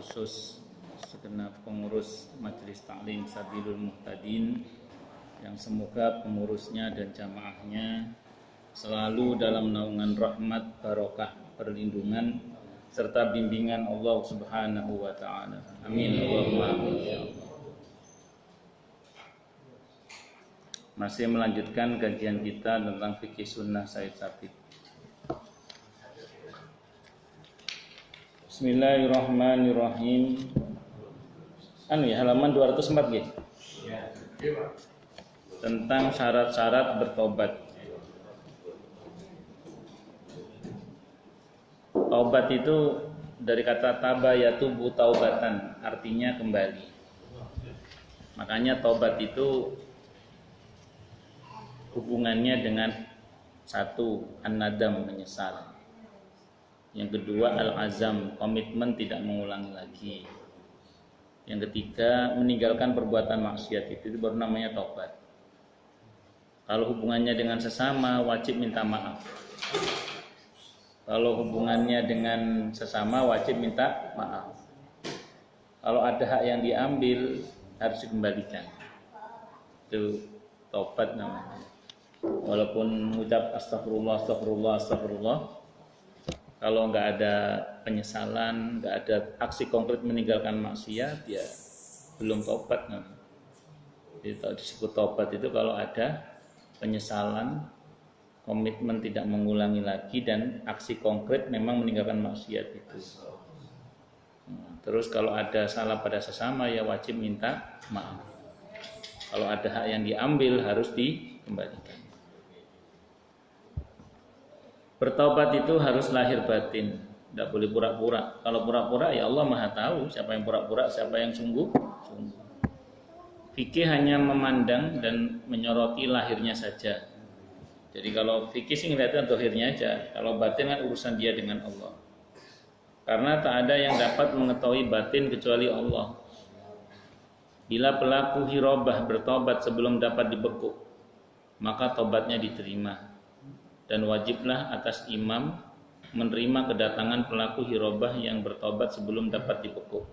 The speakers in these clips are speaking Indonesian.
khusus segenap pengurus Majelis Ta'lim Sabilul Muhtadin yang semoga pengurusnya dan jamaahnya selalu dalam naungan rahmat, barokah, perlindungan serta bimbingan Allah Subhanahu wa taala. Amin Allahumma amin ya Allah. Masih melanjutkan kajian kita tentang fikih sunnah Said Sabiq. Bismillahirrahmanirrahim. Halaman 204 nggih. Tentang syarat-syarat bertobat. Taubat itu dari kata taba yatubu taubatan, artinya kembali. Makanya taubat itu hubungannya dengan satu, an-nadam, menyesal. Yang kedua, al-azam, komitmen tidak mengulangi lagi. Yang ketiga, meninggalkan perbuatan maksiat, itu baru namanya taubat. Kalau hubungannya dengan sesama, wajib minta maaf. Kalau hubungannya dengan sesama, wajib minta maaf. Kalau ada hak yang diambil, harus dikembalikan. Itu taubat namanya. Walaupun mengucap astagfirullah, astagfirullah, astagfirullah, kalau nggak ada penyesalan, nggak ada aksi konkret meninggalkan maksiat, ya belum taubat. Jadi disebut taubat itu kalau ada penyesalan, komitmen tidak mengulangi lagi, dan aksi konkret memang meninggalkan maksiat itu. Terus kalau ada salah pada sesama, ya wajib minta maaf. Kalau ada hak yang diambil, harus dikembalikan. Bertobat itu harus lahir batin, tidak boleh pura-pura. Kalau pura-pura, ya Allah Maha tahu siapa yang pura-pura, siapa yang sungguh. Fikih hanya memandang dan menyoroti lahirnya saja. Jadi kalau fikih sih ngeliatnya zahirnya aja, kalau batin kan urusan dia dengan Allah. Karena tak ada yang dapat mengetahui batin kecuali Allah. Bila pelaku hirobah bertobat sebelum dapat dibekuk, maka tobatnya diterima. Dan wajiblah atas imam menerima kedatangan pelaku hirobah yang bertobat sebelum dapat dibekuk.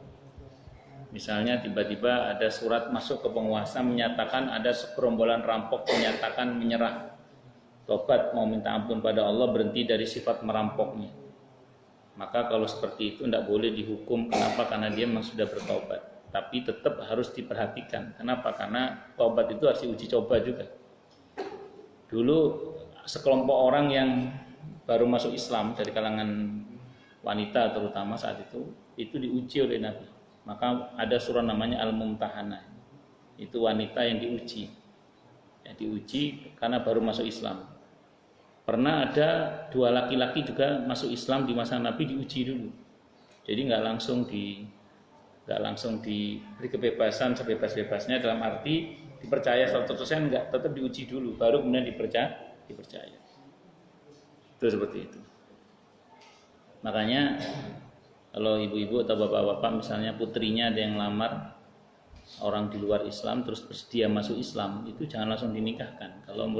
Misalnya tiba-tiba ada surat masuk ke penguasa menyatakan ada segerombolan rampok menyatakan menyerah, tobat mau minta ampun pada Allah, berhenti dari sifat merampoknya. Maka kalau seperti itu tidak boleh dihukum. Kenapa? Karena dia memang sudah bertobat. Tapi tetap harus diperhatikan. Kenapa? Karena tobat itu harus diuji coba juga. Dulu sekelompok orang yang baru masuk Islam dari kalangan wanita terutama saat itu diuji oleh Nabi. Maka ada surah namanya Al-Mumtahanah. Itu wanita yang diuji. Yang diuji karena baru masuk Islam. Pernah ada dua laki-laki juga masuk Islam di masa Nabi, diuji dulu. Jadi nggak langsung diberi kebebasan sebebas-bebasnya, dalam arti dipercaya 100%, enggak, tetap diuji dulu baru kemudian dipercaya. Itu seperti itu. Makanya kalau ibu-ibu atau bapak-bapak misalnya putrinya ada yang lamar orang di luar Islam terus bersedia masuk Islam, itu jangan langsung dinikahkan. Kalau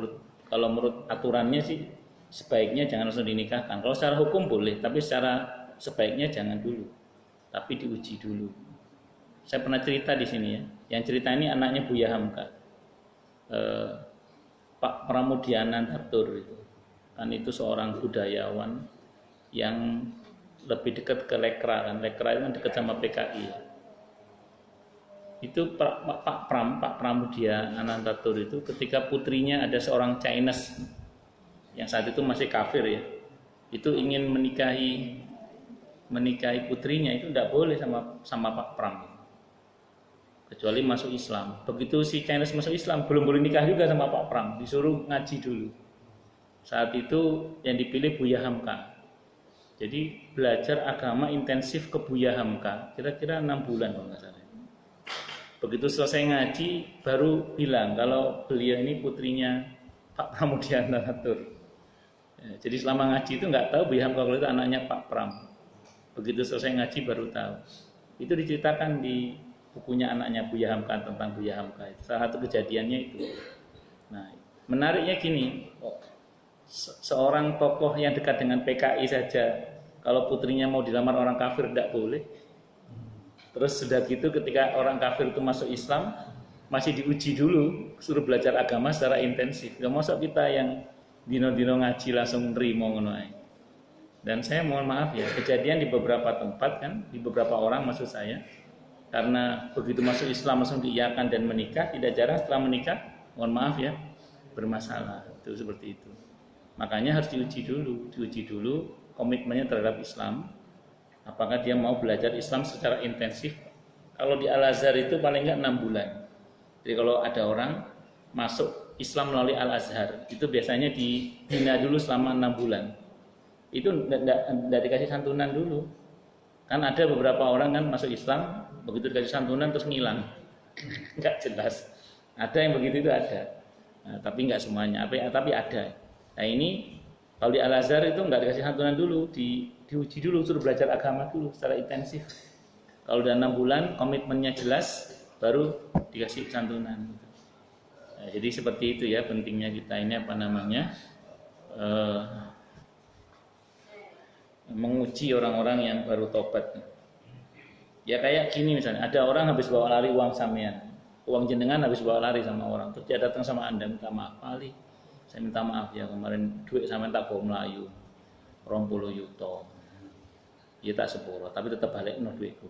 menurut aturannya sih sebaiknya jangan langsung dinikahkan. Kalau secara hukum boleh, tapi secara sebaiknya jangan dulu. Tapi diuji dulu. Saya pernah cerita di sini ya. Yang cerita ini anaknya Buya Hamka. Pak Pramudiana Tatur itu. Kan itu seorang budayawan yang lebih dekat ke Lekra kan. Lekra itu kan dekat sama PKI. Itu Pak Pramudia Anantatur itu ketika putrinya ada seorang Chinese yang saat itu masih kafir ya, itu ingin menikahi putrinya, itu tidak boleh sama Pak Pram, kecuali masuk Islam. Begitu si Chinese masuk Islam belum boleh nikah juga sama Pak Pram, disuruh ngaji dulu. Saat itu yang dipilih Buya Hamka. Jadi belajar agama intensif ke Buya Hamka kira-kira 6 bulan kalau nggak salah. Begitu selesai ngaji baru bilang kalau beliau ini putrinya Pak Pramudiana Tatur. Ya, jadi selama ngaji itu nggak tahu Buya Hamka kalau itu anaknya Pak Pram. Begitu selesai ngaji baru tahu. Itu diceritakan di bukunya anaknya Buya Hamka tentang Buya Hamka. Salah satu kejadiannya itu. Nah, menariknya gini, seorang tokoh yang dekat dengan PKI saja kalau putrinya mau dilamar orang kafir tidak boleh. Terus sudah gitu ketika orang kafir itu masuk Islam, masih diuji dulu, suruh belajar agama secara intensif. Gak masuk kita yang dino-dino ngaji langsung nerimo ngono ae. Dan saya mohon maaf ya, kejadian di beberapa tempat kan, di beberapa orang maksud saya, karena begitu masuk Islam langsung diiyakan dan menikah, tidak jarang setelah menikah, mohon maaf ya, bermasalah. Itu seperti itu. Makanya harus diuji dulu komitmennya terhadap Islam. Apakah dia mau belajar Islam secara intensif? Kalau di Al-Azhar itu paling enggak 6 bulan. Jadi kalau ada orang masuk Islam melalui Al-Azhar, itu biasanya dibina dulu selama 6 bulan. Itu enggak dikasih santunan dulu. Kan ada beberapa orang kan masuk Islam, begitu dikasih santunan terus ngilang. Enggak jelas. Ada yang begitu itu ada. Nah, tapi enggak semuanya, tapi ada. Nah ini kalau di Al-Azhar itu enggak dikasih santunan dulu, diuji dulu, suruh belajar agama dulu secara intensif. Kalau udah 6 bulan komitmennya jelas, baru dikasih santunan. Nah, jadi seperti itu ya pentingnya kita ini menguji orang-orang yang baru tobat. Ya kayak gini misalnya, ada orang habis bawa lari uang sampean, uang jenengan habis bawa lari sama orang, terus dia datang sama Anda minta maaf, Ali, saya minta maaf ya kemarin duit sampean tak bawa Melayu, 20 yuto, ya tak sepuro, tapi tetap balik no duitku,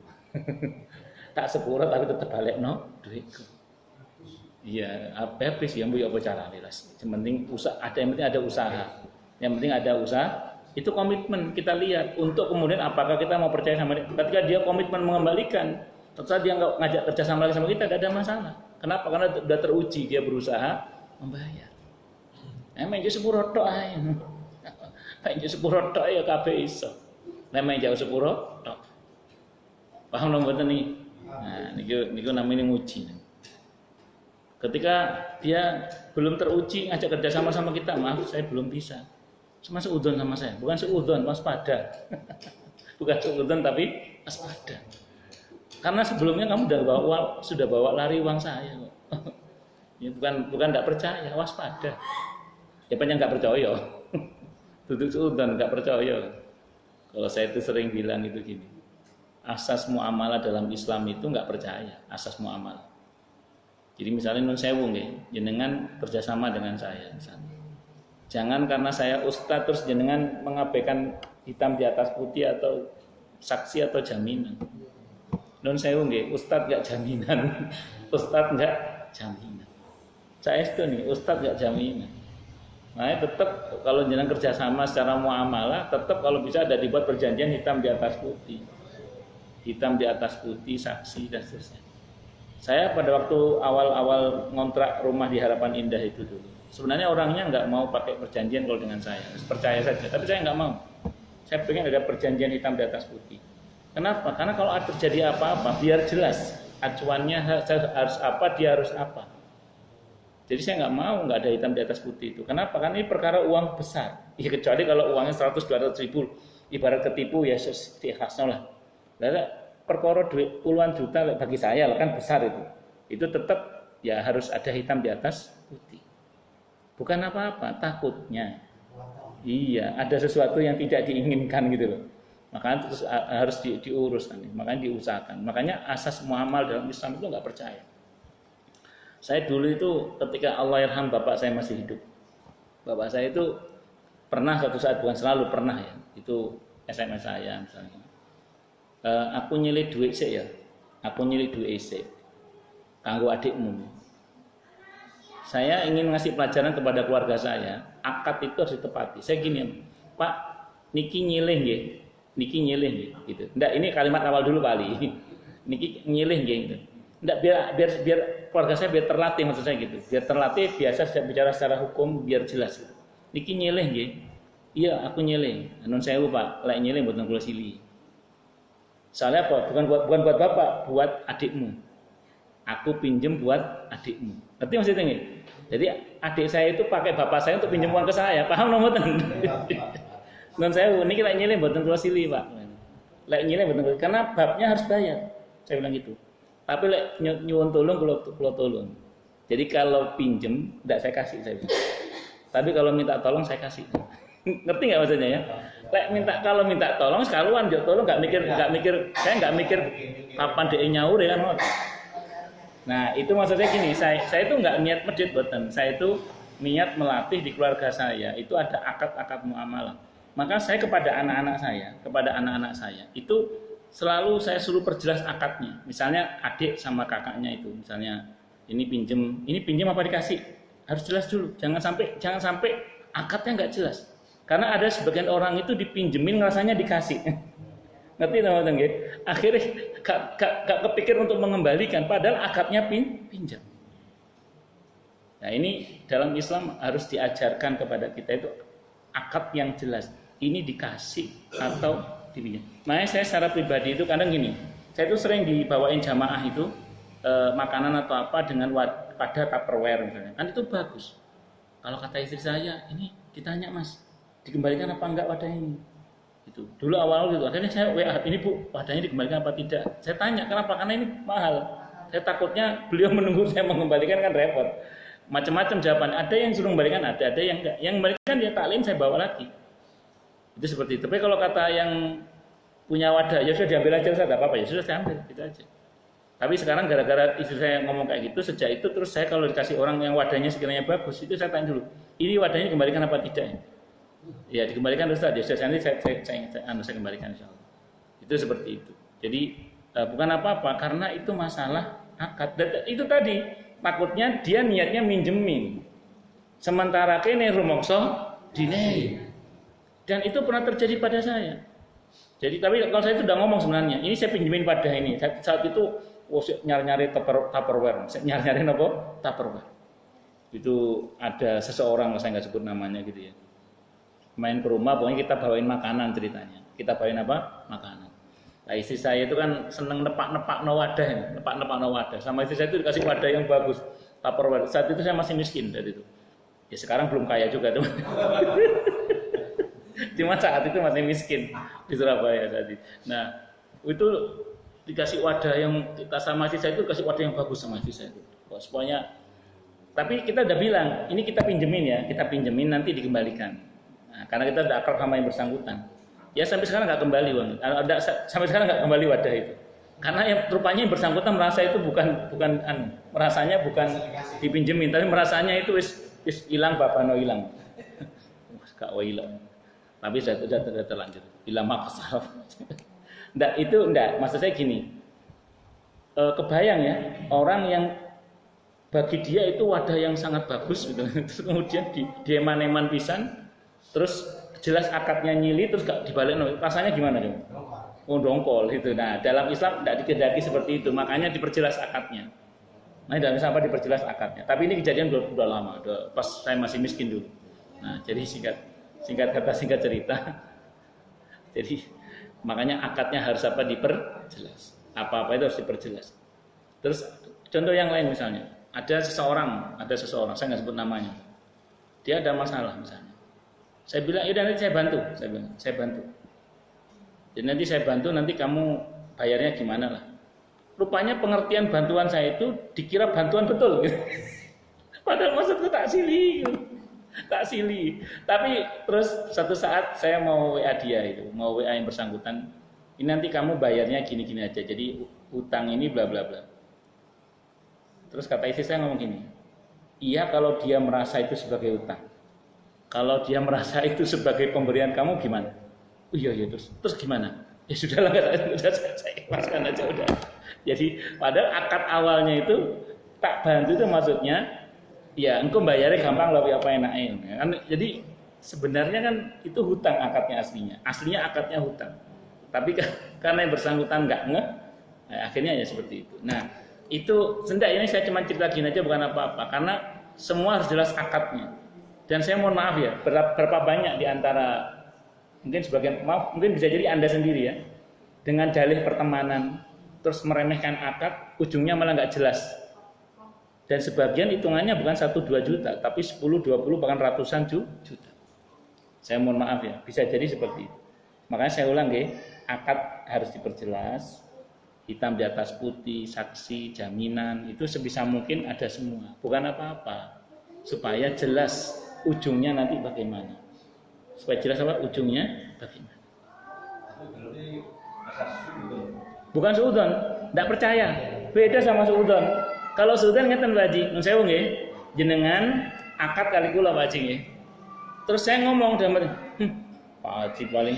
tak sepuro tapi tetap balik no duitku. Iya, habis ya bu ya apa cara lilas. Yang penting usaha, yang penting ada usaha, yang penting ada usaha. Itu komitmen kita lihat untuk kemudian apakah kita mau percaya sama dia. Ketika dia komitmen mengembalikan, terus dia nggak ngajak kerja sama lagi sama kita, tidak ada masalah. Kenapa? Karena sudah teruji dia berusaha membayar. Emang jadi sepuro tok ae. Jadi sepuro tok ya kabeh iso. Emang jauh sepuro tok. Paham dong mboten nih? Nah, niku namanya nguji. Ketika dia belum teruji ngajak kerja sama kita, maaf saya belum bisa. Cuma seudon sama saya, bukan seudon, waspada. Bukan seudon tapi waspada. Karena sebelumnya kamu sudah bawa lari uang saya kok. Ya, bukan enggak percaya, waspada. Ya banyak enggak percaya. Duduk seudon enggak percaya. Kalau saya itu sering bilang itu gini. Asas muamalah dalam Islam itu enggak percaya, asas muamalah. Jadi misalnya nun sewu nggih, jenengan kerjasama dengan saya misalnya. Jangan karena saya ustadz terus jenengan mengabaikan hitam di atas putih atau saksi atau jaminan. Non sewu nggih, ustadz enggak jaminan. Ustadz enggak jaminan. Saya itu nih, ustadz enggak jaminan. Nah, tetap kalau jenengan kerjasama secara muamalah, tetap kalau bisa ada dibuat perjanjian hitam di atas putih. Hitam di atas putih, saksi dan seterusnya. Saya pada waktu awal-awal ngontrak rumah di Harapan Indah itu dulu, sebenarnya orangnya nggak mau pakai perjanjian kalau dengan saya, percaya saja. Tapi saya nggak mau. Saya pengen ada perjanjian hitam di atas putih. Kenapa? Karena kalau terjadi apa-apa, biar jelas acuannya harus apa, dia harus apa. Jadi saya nggak mau nggak ada hitam di atas putih itu. Kenapa? Karena ini perkara uang besar. Ya kecuali kalau uangnya 100-200 ribu, ibarat ketipu ya ikhlasnya lah. Lalu perkara duit puluhan juta bagi saya kan besar itu. Itu tetap ya harus ada hitam di atas putih. Bukan apa-apa, takutnya. Iya, ada sesuatu yang tidak diinginkan gitu loh. Makanya terus harus diurus kan, makanya diusahakan. Makanya asas muamal dalam Islam itu nggak percaya. Saya dulu itu ketika Allahyarham bapak saya masih hidup. Bapak saya itu pernah suatu saat, bukan selalu pernah ya, itu SMS saya misalnya. Aku nyilih duit sih ya. Aku nyilih duit sih. Kanggo adikmu. Saya ingin ngasih pelajaran kepada keluarga saya, akad itu harus ditepati. Saya gini, Pak, niki nyilih nggih. Niki nyilih nggih gitu. Ndak, ini kalimat awal dulu kali. Niki nyilih nggih gitu. Ndak, biar keluarga saya biar terlatih maksud saya gitu. Biar terlatih biasa bicara secara hukum biar jelas gitu. Niki nyilih nggih. Iya, aku nyilih. Nun sewu, Pak, lek nyilih mboten kula sili. Soalnya apa? Bukan buat bapak, buat adikmu. Aku pinjem buat adikmu. Ngerti maksudnya nggih? Jadi adik saya itu pakai bapak saya untuk pinjam uang ke saya. Paham mboten? Nun sewu niki lek nyilih mboten kula sili, Pak. Lek nyilih mboten kula, karena babnya harus bayar. Saya bilang gitu. Tapi lek nyuwun tolong kula tolong. Jadi kalau pinjem enggak saya kasih saya bilang. Tapi kalau minta tolong saya kasih. Ngerti nggak maksudnya ya? Kalau minta tolong sekaluan yo tolong nggak mikir saya nggak mikir kapan dia nyaur ya kan. Nah, itu maksudnya gini, saya itu nggak niat medit boten. Saya itu niat melatih di keluarga saya. Itu ada akad-akad muamalah. Maka saya kepada anak-anak saya, itu selalu saya suruh perjelas akadnya. Misalnya adik sama kakaknya itu, misalnya ini pinjem apa dikasih? Harus jelas dulu. Jangan sampai akadnya nggak jelas. Karena ada sebagian orang itu dipinjemin rasanya dikasih. Ngerti teman-teman nggih? Akhirnya gak kepikir untuk mengembalikan padahal akadnya pinjam. Nah, ini dalam Islam harus diajarkan kepada kita itu akad yang jelas. Ini dikasih atau dipinjam. Makanya saya secara pribadi itu kadang gini, saya itu sering dibawain jamaah itu makanan atau apa dengan pada Tupperware misalnya. Kan itu bagus. Kalau kata istri saya, ini ditanya Mas, dikembalikan apa enggak wadah ini? Itu dulu awal gitu, akhirnya saya WA, ini Bu, wadahnya dikembalikan apa tidak? Saya tanya kenapa, karena ini mahal. Saya takutnya beliau menunggu saya mengembalikan kan repot. Macam-macam jawaban. Ada yang suruh mengembalikan, ada yang enggak. Yang mengembalikan dia taklim saya bawa lagi. Itu seperti itu. Tapi kalau kata yang punya wadah, ya sudah diambil aja, saya apa-apa ya sudah saya ambil, gitu aja. Tapi sekarang gara-gara istri saya ngomong kayak gitu, sejak itu terus saya kalau dikasih orang yang wadahnya sekiranya bagus, itu saya tanya dulu, ini wadahnya dikembalikan apa tidak ya? Ya dikembalikan Ustaz, ya sudah nanti saya kembalikan insyaallah. Itu seperti itu. Jadi bukan apa-apa karena itu masalah akad. Dan itu tadi takutnya dia niatnya minjemin. Sementara kene rumangsa dinei. Dan itu pernah terjadi pada saya. Jadi tapi kalau saya itu udah ngomong sebenarnya, ini saya pinjemin wadah ini. Saat itu nyari-nyari Tupperware. Nyari-nyari apa? Tupperware. Itu ada seseorang, saya nggak sebut namanya gitu ya. Main ke rumah, pokoknya kita bawain makanan ceritanya. Kita bawain apa? Makanan. Nah, istri saya itu kan seneng nepak-nepak no wadah. Sama istri saya itu dikasih wadah yang bagus, Tupperware. Saat itu saya masih miskin dari itu. Ya sekarang belum kaya juga tuh. Cuma saat itu masih miskin di Surabaya tadi. Nah, itu dikasih wadah yang kita sama istri saya itu dikasih wadah yang bagus sama istri saya itu. Pokoknya, tapi kita udah bilang, ini kita pinjemin nanti dikembalikan. Nah, karena kita udah akrab sama yang bersangkutan. Ya sampai sekarang nggak kembali uang. Sampai sekarang nggak kembali wadah itu. Karena yang rupanya yang bersangkutan merasa itu merasanya bukan dipinjemin, tapi merasanya itu wis hilang babano hilang. Gak hilang. Tapi sudah terlanjur. Bila makasal. Enggak, maksud saya gini. Kebayang ya, orang yang bagi dia itu wadah yang sangat bagus gitu. Terus kemudian dia eman-eman pisan. Terus jelas akadnya nyili terus gak dibalik, rasanya gimana dong? Oh dongkol itu. Nah dalam Islam tidak dikehendaki seperti itu, makanya diperjelas akadnya. Nah dalam Islam diperjelas akadnya. Tapi ini kejadian udah lama, pas saya masih miskin dulu. Nah jadi singkat cerita. Jadi makanya akadnya harus apa diperjelas. Apa-apa itu harus diperjelas. Terus contoh yang lain misalnya, ada seseorang, saya nggak sebut namanya. Dia ada masalah misalnya. Saya bilang, yaudah nanti saya bantu. Jadi nanti saya bantu, nanti kamu bayarnya gimana lah. Rupanya pengertian bantuan saya itu dikira bantuan betul. Gitu. Padahal maksudku tak silih. Tapi terus satu saat saya mau WA dia itu, mau WA yang bersangkutan. Ini nanti kamu bayarnya gini-gini aja. Jadi utang ini bla bla bla. Terus kata istri saya ngomong gini, iya kalau dia merasa itu sebagai utang. Kalau dia merasa itu sebagai pemberian kamu gimana? Oh iya terus gimana? Ya sudahlah, sudah saya ikhlaskan aja udah. Jadi padahal akad awalnya itu tak bantu itu maksudnya ya engkau bayarnya gampang loh apa enaknya. Jadi sebenarnya kan itu hutang akadnya aslinya akadnya hutang. Tapi karena yang bersangkutan nggak akhirnya ya seperti itu. Nah itu ini saya cuma cerita gini aja bukan apa-apa karena semua harus jelas akadnya. Dan saya mohon maaf ya, berapa banyak di antara mungkin bisa jadi Anda sendiri ya, dengan dalih pertemanan terus meremehkan akad, ujungnya malah nggak jelas. Dan sebagian hitungannya bukan 1-2 juta, tapi 10-20 bahkan ratusan juta. Saya mohon maaf ya, bisa jadi seperti itu. Makanya saya ulang ya, akad harus diperjelas, hitam di atas putih, saksi, jaminan, itu sebisa mungkin ada semua, bukan apa-apa, supaya jelas ujungnya nanti bagaimana. Supaya jelas apa ujungnya bagaimana? Berarti asas suudon. Bukan suudon, tidak percaya. Beda sama suudon. Kalau suudon ngeten Pak Haji, nun sewu nggih, jenengan akad kali kula Pak Haji nggih. Terus saya ngomong dengan Pak Haji paling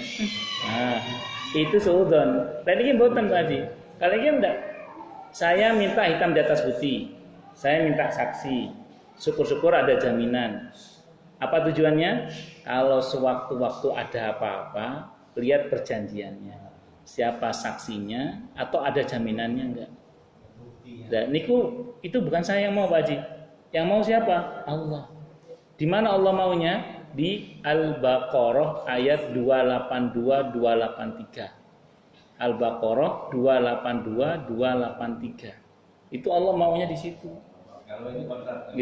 nah, itu suudon. Tadi ini mboten Pak Haji. Kali ini enggak. Saya minta hitam di atas putih. Saya minta saksi. Syukur-syukur ada jaminan. Apa tujuannya? Kalau sewaktu-waktu ada apa-apa, lihat perjanjiannya. Siapa saksinya atau ada jaminannya enggak? Dan niku itu bukan saya yang mau Pak Haji. Yang mau siapa? Allah. Di mana Allah maunya? Di Al-Baqarah ayat 282 283. Al-Baqarah 282 283. Itu Allah maunya di situ. Kalau ini kontrak kita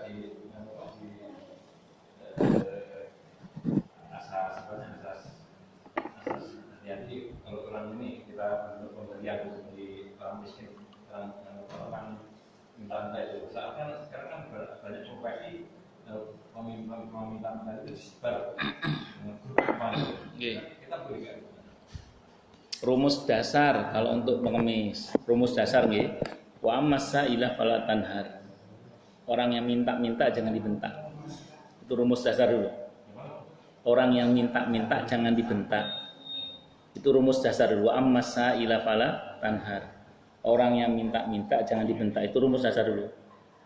di asas hati-hati. Kalau orang ini kita bentuk pemberian di orang miskin, orang minta itu. Seakan sekarang kan banyak profesi meminta itu disebar. Kita boleh nggak? Rumus dasar kalau untuk pengemis, rumus dasar nggih. Wa amassa ila fala tanhar. Orang yang minta-minta jangan dibentak. Itu rumus dasar dulu. Orang yang minta-minta jangan dibentak. Itu rumus dasar dulu. Wa amassa ila fala tanhar. Orang yang minta-minta jangan dibentak. Itu rumus dasar dulu.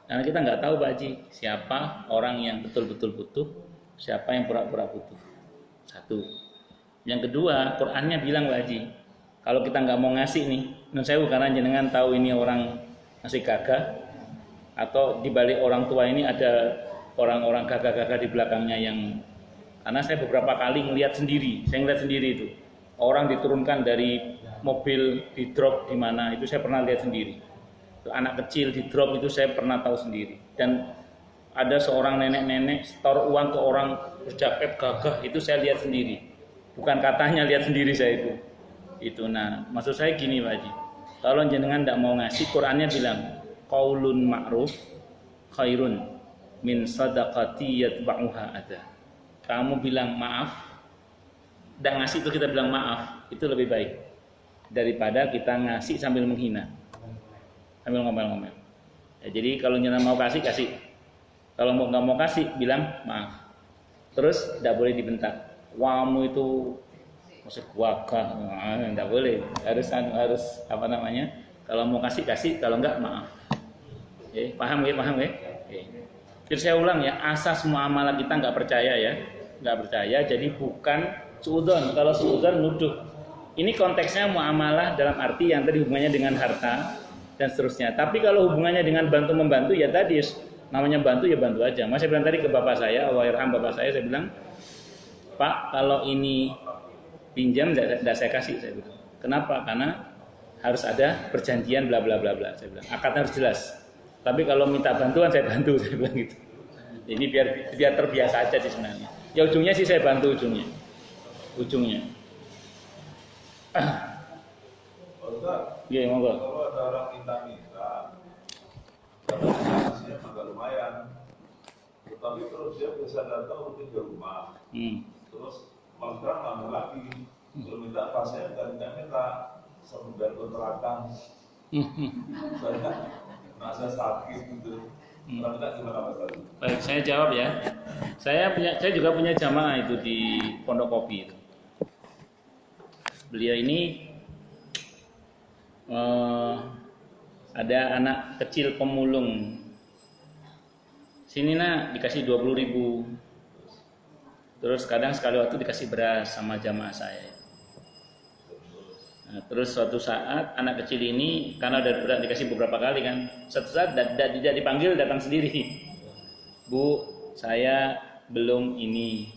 Karena kita nggak tahu Pak Haji, siapa orang yang betul-betul butuh, siapa yang pura-pura butuh. Satu. Yang kedua, Qur'annya bilang Pak Haji, kalau kita nggak mau ngasih nih, nun sewu karena jenengan tahu ini orang masih gagah, atau di balik orang tua ini ada orang-orang gagah-gagah di belakangnya yang, karena saya beberapa kali ngelihat sendiri, saya ngelihat sendiri itu orang diturunkan dari mobil di drop di mana itu saya pernah lihat sendiri. Anak kecil di drop itu saya pernah tahu sendiri. Dan ada seorang nenek-nenek setor uang ke orang berjakep gagah itu saya lihat sendiri. Bukan katanya lihat sendiri saya itu. Itu nah, maksud saya gini Pak Haji. Kalau jenengan tidak mau ngasih, Qur'annya bilang qaulun ma'ruf khairun min sadaqati yatba'uha ada. Kamu bilang maaf, tidak ngasih itu kita bilang maaf, itu lebih baik daripada kita ngasih sambil menghina, sambil ngomel-ngomel. Ya, jadi kalau jenengan mau kasih, kasih. Kalau nggak mau kasih, bilang maaf. Terus tidak boleh dibentak. Wamu itu masih gagah, enggak boleh. Harus apa namanya? Kalau mau kasih kasih, kalau enggak maaf. Oke, paham ya? Oke. Jadi saya ulang ya, asas muamalah kita enggak percaya ya. Enggak percaya, jadi bukan suudzon. Kalau suudzon nuduh. Ini konteksnya muamalah dalam arti yang tadi hubungannya dengan harta dan seterusnya. Tapi kalau hubungannya dengan bantu membantu ya tadi namanya bantu ya bantu aja. Mas saya bilang tadi ke bapak saya, Allahyarham bapak saya bilang, "Pak, kalau ini pinjam tidak saya kasih," saya bilang. Kenapa? Karena harus ada perjanjian bla bla bla bla. Saya bilang akadnya harus jelas. Tapi kalau minta bantuan saya bantu, saya bilang gitu. Ini biar terbiasa aja di sebenarnya. Ya ujungnya sih saya bantu ujungnya. Iya monggo. Kalau ada orang minta, hasilnya juga lumayan. Tetapi terus dia bisa datang rutin ke rumah. Terus malam ngambil lagi. Kalau minta apa saya minta sebentar kontrakan. Saya merasa sakit gitu. Orang minta gimana Mas tadi? Baik, saya jawab ya. Saya juga punya jamaah itu di Pondok Kopi itu. Beliau ini ada anak kecil pemulung. Sini nak dikasih 20.000. Terus kadang sekali waktu dikasih beras sama jamaah saya. Nah, terus suatu saat anak kecil ini karena udah dikasih beberapa kali kan, suatu saat tidak dipanggil datang sendiri. Bu, saya belum ini.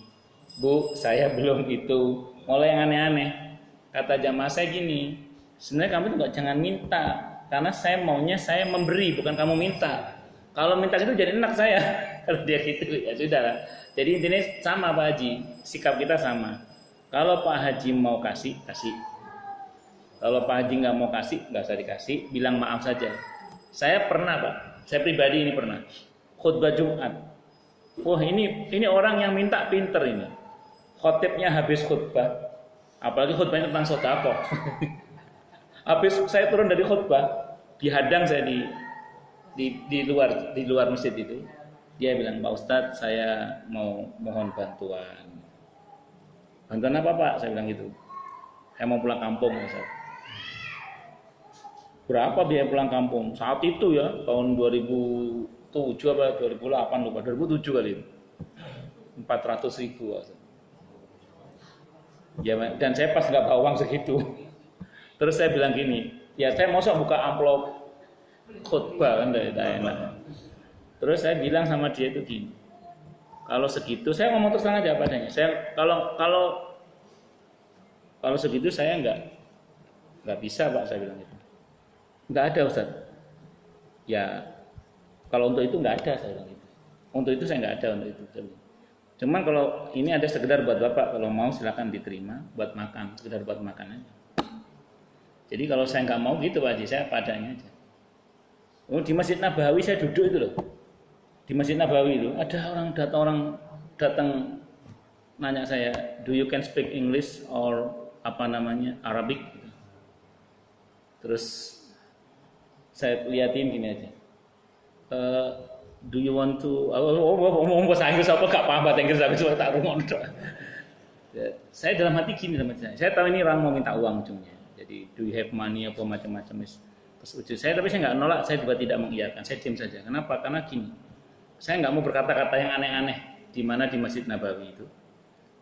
Bu, saya belum itu. Mulai yang aneh-aneh. Kata jamaah saya gini, sebenarnya kamu tuh jangan minta, karena saya maunya saya memberi, bukan kamu minta. Kalau minta itu jadi enak saya. Kalau dia gitu ya sudah lah. Jadi intinya sama Pak Haji, sikap kita sama. Kalau Pak Haji mau kasih, kasih. Kalau Pak Haji nggak mau kasih, nggak usah dikasih, bilang maaf saja. Saya pernah Pak, saya pribadi ini pernah khutbah Jumat. Wah ini orang yang minta pinter ini. khotibnya habis khutbah, apalagi khutbahnya tentang sedekah. Habis saya turun dari khutbah, dihadang saya di luar masjid itu. Dia bilang, Pak Ustadz, saya mau mohon bantuan. Bantuan apa Pak? Saya bilang gitu. Saya mau pulang kampung, Ustadz. Berapa biaya pulang kampung? Saat itu ya, tahun 2007 apa 2008 lupa, 2007 kali itu. 400.000. Ya, dan saya pas nggak bawa uang segitu. Terus saya bilang gini, ya saya mau buka amplop khutbah kan tidak enak. Terus saya bilang sama dia itu gini, kalau segitu saya ngomong terus terang aja padanya. Saya kalau segitu saya nggak bisa Pak, saya bilang itu. Nggak ada Ustaz. Ya kalau untuk itu nggak ada, saya bilang itu. Untuk itu saya nggak ada untuk itu. Cuman kalau ini ada sekedar buat Bapak, kalau mau silakan diterima buat makan, sekedar buat makan aja. Jadi kalau saya nggak mau gitu Pak Haji, saya padanya aja. Oh, di Masjid Nabawi saya duduk itu loh. Di Masjid Nabawi itu ada orang datang nanya saya, do you can speak English or apa namanya Arabic? Terus saya liatin gini aja. Do you want to ngomong bahasa Inggris apa gak paham bahasa Inggris aku cuma tak rumon. Saya dalam hati gini sama saya tahu ini orang mau minta uang ujungnya. Jadi do you have money apa macam-macam terus ujung saya, tapi saya nggak nolak, saya juga tidak mengiyakan, saya diam saja. Kenapa? Karena gini, saya nggak mau berkata-kata yang aneh-aneh di mana di Masjid Nabawi itu.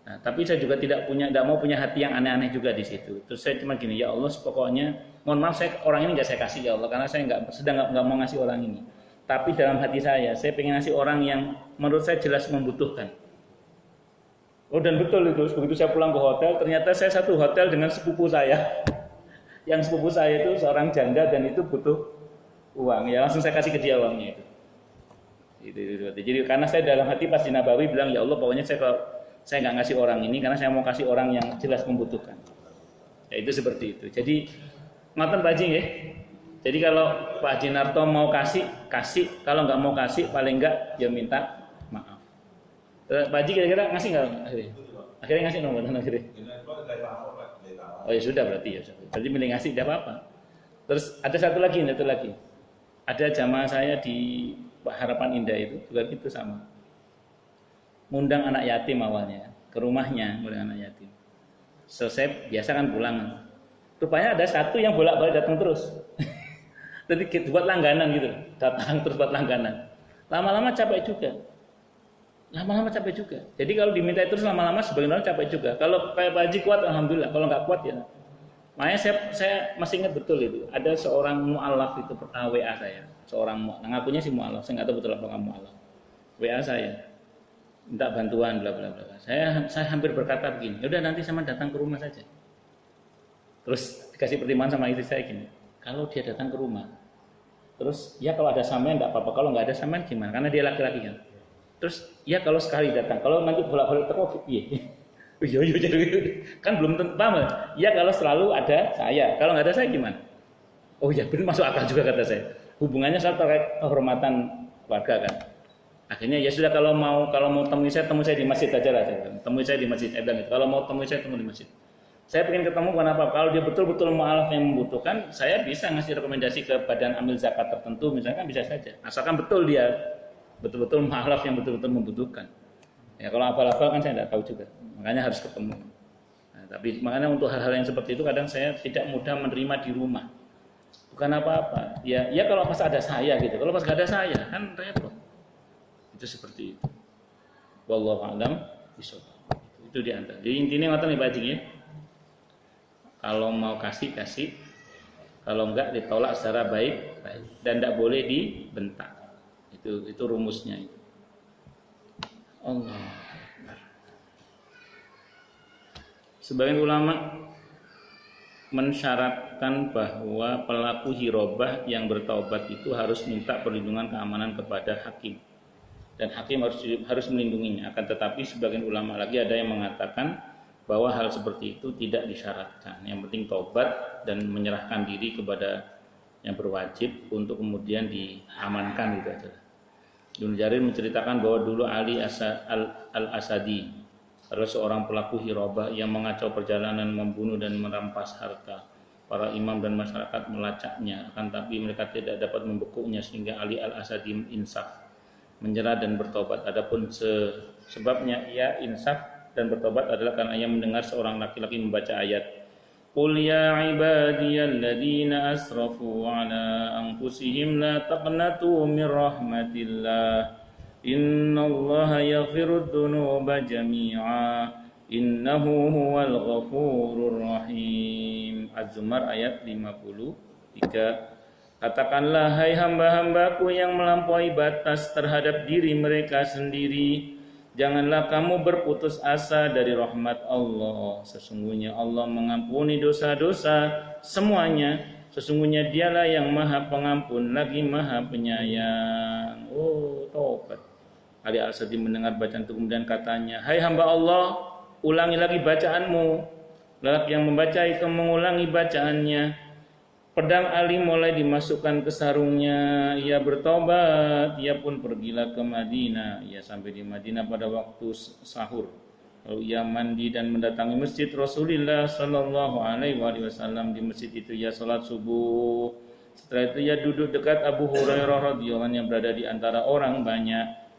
Nah, tapi saya juga tidak mau punya hati yang aneh-aneh juga di situ. Terus saya cuma gini, ya Allah, pokoknya mohon maaf saya orang ini nggak saya kasih ya Allah, karena saya nggak mau ngasih orang ini. Tapi dalam hati saya pengen ngasih orang yang menurut saya jelas membutuhkan. Oh dan betul itu, begitu saya pulang ke hotel, ternyata saya satu hotel dengan sepupu saya. Yang sepupu saya itu seorang janda dan itu butuh uang, ya langsung saya kasih ke dia uangnya itu. Jadi karena saya dalam hati pas di Nabawi bilang, ya Allah pokoknya saya nggak ngasih orang ini karena saya mau kasih orang yang jelas membutuhkan. Ya itu seperti itu. Jadi ngoten Pak Haji ya. Jadi kalau Pak Haji Narto mau kasih, kalau nggak mau kasih paling nggak ya minta maaf. Pak Haji kira-kira ngasih nggak akhirnya? Akhirnya ngasih nomor akhirnya. Oh ya sudah berarti ya. Berarti milih ngasih tidak apa-apa. Terus ada satu lagi. Ada jamaah saya di Harapan Indah itu juga gitu sama. Ngundang anak yatim awalnya ke rumahnya, ngundang anak yatim. Selesai biasa kan pulang. Rupanya ada satu yang bolak-balik datang terus. Jadi buat langganan gitu, datang terus buat langganan. Lama-lama capek juga. Jadi kalau diminta terus lama-lama sebagian orang capek juga. Kalau kayak Pak Haji kuat, alhamdulillah. Kalau nggak kuat ya. Makanya saya masih ingat betul itu. Ada seorang mu'alaf itu WA saya. Seorang ngakunya si mu'alaf. Saya nggak tahu betul apa mu'alaf. WA saya. Minta bantuan bla bla bla. Saya hampir berkata begini. Udah nanti sama datang ke rumah saja. Terus dikasih pertimbangan sama istri saya gini. Kalau dia datang ke rumah. Terus ya kalau ada sampean enggak apa-apa. Kalau nggak ada sampean gimana? Karena dia laki-laki kan. Terus ya kalau sekali datang, kalau nanti bolak-balik teko iya. Iya kan belum tentu paham. Ya kalau selalu ada saya, kalau nggak ada saya gimana? Oh ya benar masuk akal juga kata saya. Hubungannya soal terkait kehormatan warga kan. Akhirnya ya sudah kalau mau temui saya di masjid aja lah. Temui saya di masjid. Kalau mau temui saya temu di masjid. Saya pengen ketemu kenapa? Kalau dia betul-betul mu'alaf yang membutuhkan, saya bisa ngasih rekomendasi ke badan amil zakat tertentu misalkan bisa saja. Asalkan betul dia betul-betul mu'alaf yang betul-betul membutuhkan. Ya kalau abal-abal kan saya tidak tahu juga. Makanya harus ketemu. Nah, tapi makanya untuk hal-hal yang seperti itu kadang saya tidak mudah menerima di rumah. Bukan apa-apa. Ya kalau pas ada saya gitu. Kalau pas nggak ada saya kan repot. Itu seperti itu. Wallahu a'lam bishawab. Itu di antara. Jadi intinya ngoten nih Pak Haji ya. Kalau mau kasih. Kalau enggak ditolak secara baik dan tidak boleh dibentak. Itu rumusnya itu. Allah. Sebagian ulama mensyaratkan bahwa pelaku hirobah yang bertaubat itu harus minta perlindungan keamanan kepada hakim. Dan hakim harus melindunginya. Akan tetapi sebagian ulama lagi ada yang mengatakan bahwa hal seperti itu tidak disyaratkan. Yang penting taubat dan menyerahkan diri kepada yang berwajib untuk kemudian diamankan gitu aja. Ibnu Jarir menceritakan bahwa dulu Ali al-Asadi adalah seorang pelaku hirabah yang mengacau perjalanan, membunuh dan merampas harta. Para imam dan masyarakat melacaknya, akan tapi mereka tidak dapat membekuknya sehingga Ali al-Asadi insaf, menyerah dan bertobat. Adapun sebabnya ia insaf dan bertobat adalah karena ia mendengar seorang laki-laki membaca ayat Qul ya ibadiyalladzina asrafu ala anfusihim la taqnatu min rahmatillah innallaha yaghfirudz dzunuba jami'a innahu huwal ghafurur rahim. Az-Zumar ayat 53. Katakanlah, hai hamba-hambaku yang melampaui batas terhadap diri mereka sendiri, janganlah kamu berputus asa dari rahmat Allah. Sesungguhnya Allah mengampuni dosa-dosa semuanya. Sesungguhnya dialah yang maha pengampun lagi maha penyayang. Oh, taubat. Ali Al-Sadi mendengar bacaan itu kemudian katanya, hai hamba Allah, ulangi lagi bacaanmu. Lelaki yang membaca itu mengulangi bacaannya. Pedang Ali mulai dimasukkan ke sarungnya. Ia bertobat. Ia pun pergilah ke Madinah. Ia sampai di Madinah pada waktu sahur. Lalu ia mandi dan mendatangi masjid Rasulullah Sallallahu Alaihi Wasallam. Di masjid itu ia salat subuh. Setelah itu ia duduk dekat Abu Hurairah radhiyallahu anhu yang berada di antara orang banyak.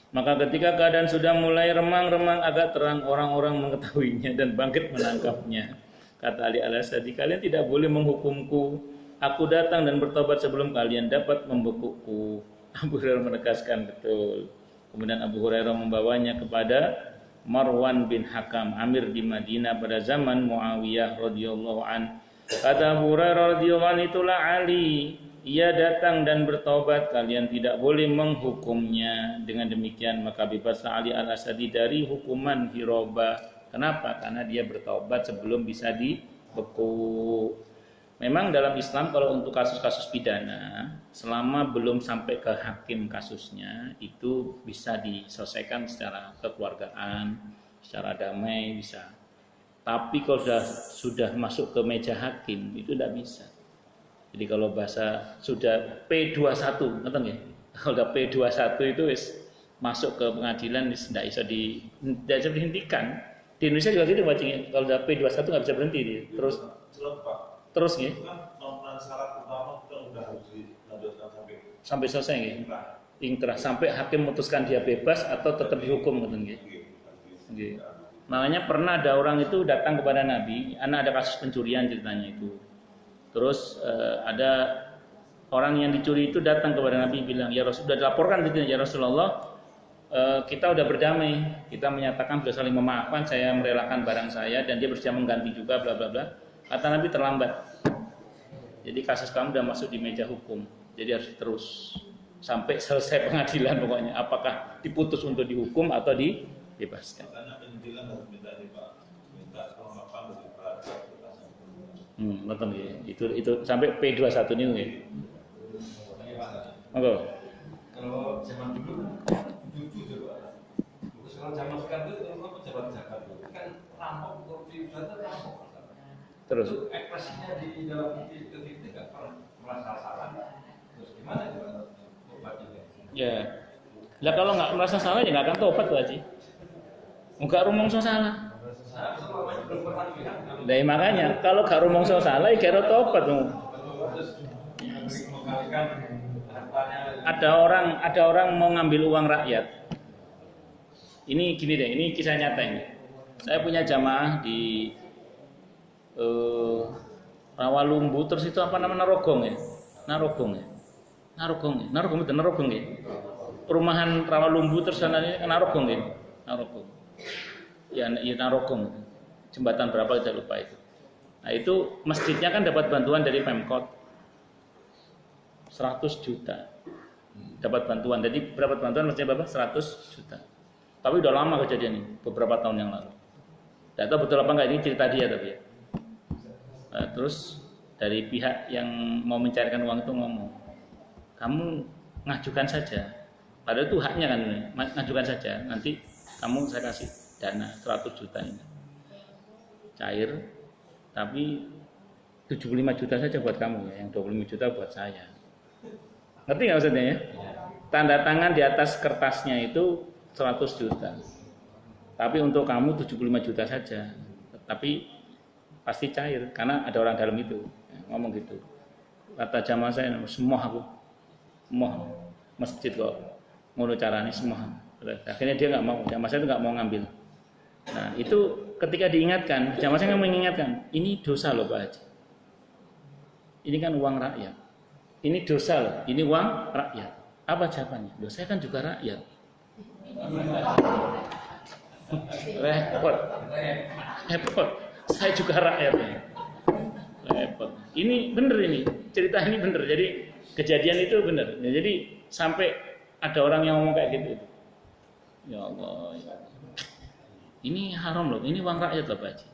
Maka ketika keadaan sudah mulai remang-remang agak terang, orang-orang mengetahuinya dan bangkit menangkapnya. Kata Ali Al-Asadi, kalian tidak boleh menghukumku. Aku datang dan bertobat sebelum kalian dapat membekukku. Abu Hurairah menegaskan betul. Kemudian Abu Hurairah membawanya kepada Marwan bin Hakam, amir di Madinah pada zaman Muawiyah radhiyallahu an. Kata Abu Hurairah radhiyallahu an, itulah Ali. Ia datang dan bertobat, kalian tidak boleh menghukumnya. Dengan demikian maka bebaslah Ali Al-Asadi dari hukuman hirabah. Kenapa? Karena dia bertobat sebelum bisa dibekuk. Memang dalam Islam kalau untuk kasus-kasus pidana, selama belum sampai ke hakim kasusnya, itu bisa diselesaikan secara kekeluargaan, secara damai bisa. Tapi kalau sudah masuk ke meja hakim, itu tidak bisa. Jadi kalau bahasa sudah P21, ngerti nggih? Kalau udah P21 itu masuk ke pengadilan tidak bisa dihentikan. Di Indonesia juga gitu bacanya. Kalau udah P21 nggak bisa berhenti dia. Terus nggih. Syarat utama kita udah harus dilanjutkan sampai selesai nggih. Ingkrah sampai hakim memutuskan dia bebas atau tetap dihukum ngerti nggih. Nggih. Makanya pernah ada orang itu datang kepada Nabi, ada kasus pencurian ceritanya itu. Terus ada orang yang dicuri itu datang kepada Nabi bilang, ya Rasul, sudah dilaporkan gitu ya Rasulullah, kita udah berdamai, kita menyatakan sudah saling memaafkan, saya merelakan barang saya dan dia bersedia mengganti juga, bla bla bla. Kata Nabi terlambat. Jadi kasus kamu sudah masuk di meja hukum, jadi harus terus sampai selesai pengadilan pokoknya. Apakah diputus untuk dihukum atau dibebaskan? Karena penjelasan harus minta perlengkapan dari peradilan. Betul ya. Itu sampai P21 ini ya. Monggo. Kalau zaman dulu jujur coba. Kalau zaman sekarang itu kalau pejabat zakat itu kan rampok korupsi itu rampok. Terus itu ekspresinya di dalam itu nggak pernah merasa salah. Terus gimana itu obatnya? Ya. Lah kalau nggak merasa salah ya nggak akan tobat tuh Haji. Enggak rumongso salah. Nah, makanya kalau gak rumongso salah ya kira tobat dong. Ada orang mau ngambil uang rakyat. Ini gini deh, ini kisah nyata ini. Saya punya jamaah di Rawalumbu, terus itu apa namanya Narogong ya? Narogong itu Narogong ya. Perumahan Rawalumbu terus sana ini Narogong ya. Narogong. Ya Narogong. Jembatan berapa saya lupa itu. Nah itu masjidnya kan dapat bantuan dari Pemkot 100 juta. Dapat bantuan. Jadi dapat bantuan masjidnya berapa? 100 juta. Tapi udah lama kejadian ini, beberapa tahun yang lalu. Tidak tahu betul apa enggak, ini cerita dia tapi ya. Nah, terus dari pihak yang mau mencairkan uang itu ngomong, kamu ngajukan saja. Padahal itu haknya kan, ngajukan saja. Nanti kamu saya kasih dana 100 juta ini. Cair, tapi 75 juta saja buat kamu ya, yang 25 juta buat saya. Ngerti nggak maksudnya ya? Tanda tangan di atas kertasnya itu 100 juta. Tapi untuk kamu 75 juta saja. Tapi pasti cair karena ada orang dalam itu. Ngomong gitu. Kata jamaah saya, semua aku. Semua masjid kok. Ngono caranya semua. Akhirnya dia nggak mau. Jamaah saya itu nggak mau ngambil. Nah itu ketika diingatkan, jamaah saya mengingatkan, ini dosa loh Pak Haji. Ini kan uang rakyat. Ini dosa loh. Ini uang rakyat. Apa jawabannya? Loh saya kan juga rakyat. Repot. Saya juga rakyat. Repot. Ini bener ini. Cerita ini bener. Jadi kejadian itu bener. Jadi sampai ada orang yang ngomong kayak gitu. Ya Allah. Ya Allah. Ini haram loh. Ini uang rakyat loh Pak Haji.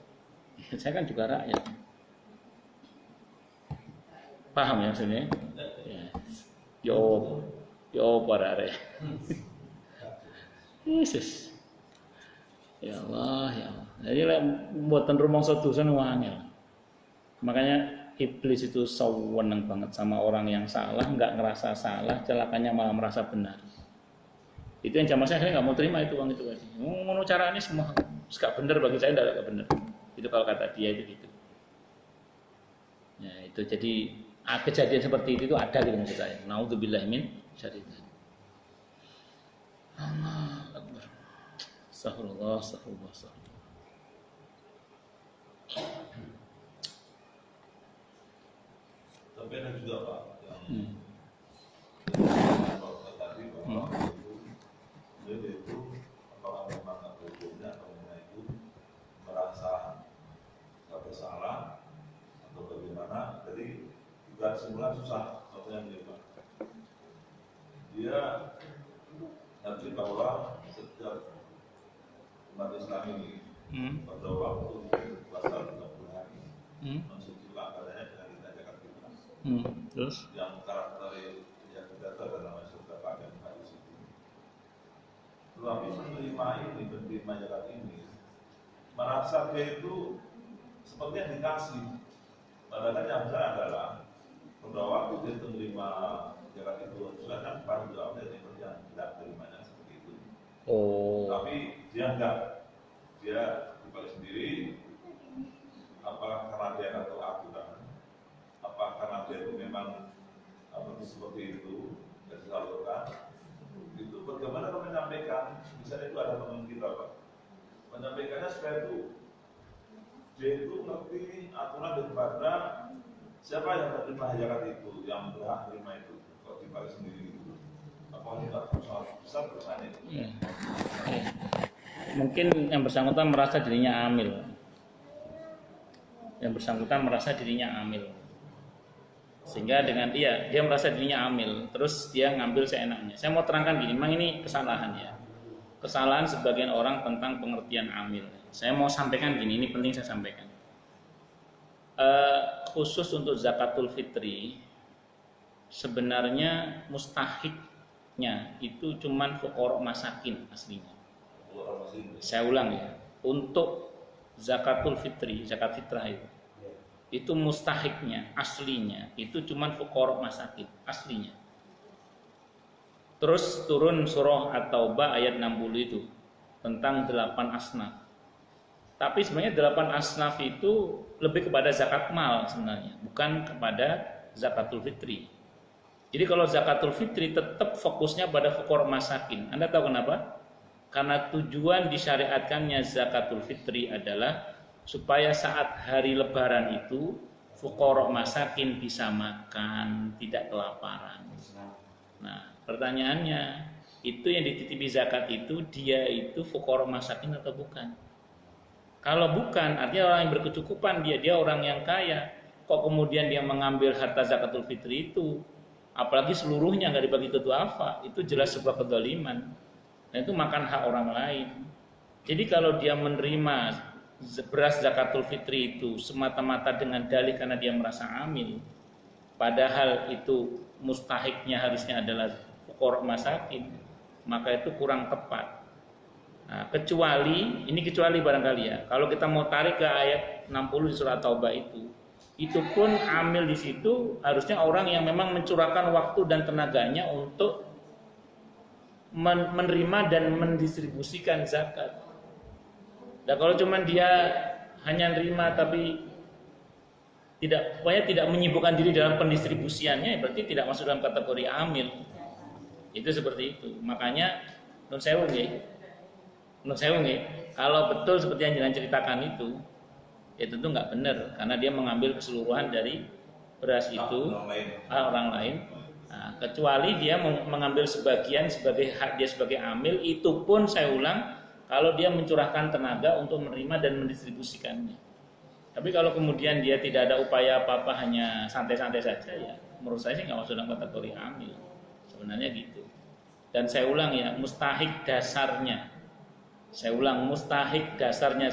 Saya kan juga rakyat. Paham ya maksudnya? Ya. Yo parare. Yesus. Ya Allah, ya Allah. Jadi buatan rumangsa dosa wangel. Makanya iblis itu seneng banget sama orang yang salah, nggak ngerasa salah, celakanya malah merasa benar. Itu yang jamaah saya nggak mau terima itu uang itu aja. Ngono caranya semua nggak benar bagi saya, nggak benar. Itu kalau kata dia itu gitu. Ya itu jadi kejadian seperti itu ada di maksud saya. Naudzubillah min syarri. Allah Akbar. Astagfirullah. Tapi ada juga Pak yang tadi bahwa itu apakah memang hukumnya atau itu merasa bersalah atau bagaimana? Jadi juga semula susah. Contohnya ini Pak, dia nanti bahwa setiap umat Islam ini pada waktu puasa 30 hari mensucikan badannya dengan kita zakat fitrah. Terus Yang karakter yang kita dalam surga pakai hadis itu. Tetapi menerima zakat ini, merasa dia itu seperti yang dikasih. Padahal yang benar adalah pada waktu dia menerima zakat itu, silakan para jawabnya yang tidak terimanya seperti itu. oh Tapi dia enggak, dia dibalik sendiri. Apakah karena dia atau aturan? Apa karena dia itu memang seperti itu dan disalurkan? Itu bagaimana kalau menyampaikan? Misalnya itu ada teman kita Pak, menyampaikannya supaya itu dia itu ngerti aturan daripada siapa yang menerima zakat itu, yang berhak menerima itu. Kalau dibalik sendiri itu, apakah kita soal besar dosanya? mungkin yang bersangkutan merasa dirinya amil. Yang bersangkutan merasa dirinya amil. Sehingga dengan dia merasa dirinya amil, terus dia ngambil seenaknya. Saya mau terangkan gini, memang ini kesalahan ya. Kesalahan sebagian orang tentang pengertian amil. Saya mau sampaikan gini, ini penting saya sampaikan. Khusus untuk zakatul fitri, sebenarnya mustahiknya itu cuman fuqara masakin aslinya. Saya ulang ya, untuk zakatul fitri, zakat fitrah itu mustahiknya, aslinya itu cuman fuqara masakin aslinya. Terus turun surah At-Taubah ayat 60 itu tentang 8 asnaf. Tapi sebenarnya 8 asnaf itu lebih kepada zakat mal sebenarnya, bukan kepada zakatul fitri. Jadi kalau zakatul fitri tetap fokusnya pada fuqara masakin. Anda tahu kenapa? Karena tujuan disyariatkannya zakatul fitri adalah supaya saat hari lebaran itu fuqara masakin bisa makan, tidak kelaparan. Nah, pertanyaannya, itu yang dititipi zakat itu dia itu fuqara masakin atau bukan? Kalau bukan, artinya orang yang berkecukupan, dia orang yang kaya. Kok kemudian dia mengambil harta zakatul fitri itu? Apalagi seluruhnya nggak dibagi ke duafa, itu jelas sebuah kezaliman. Dan itu makan hak orang lain. Jadi kalau dia menerima beras zakatul fitri itu semata-mata dengan dalih karena dia merasa amil, padahal itu mustahiknya harusnya adalah fuqara masakin, maka itu kurang tepat. Nah, kecuali barangkali ya, kalau kita mau tarik ke ayat 60 di surah Taubah itu pun amil di situ harusnya orang yang memang mencurahkan waktu dan tenaganya untuk menerima dan mendistribusikan zakat. Nah, kalau cuman dia hanya nerima tapi tidak menyibukkan diri dalam pendistribusiannya, berarti tidak masuk dalam kategori amil. Itu seperti itu. Makanya nun sewu nggih, kalau betul seperti yang Jenengan ceritakan itu, ya tentu nggak benar karena dia mengambil keseluruhan dari beras itu orang lain. Nah, kecuali dia mengambil sebagian sebagai hak dia sebagai amil, itu pun saya ulang kalau dia mencurahkan tenaga untuk menerima dan mendistribusikannya. Tapi kalau kemudian dia tidak ada upaya apa-apa, hanya santai-santai saja, ya menurut saya sih nggak masuk dalam kategori amil. Sebenarnya gitu. Dan saya ulang ya, mustahik dasarnya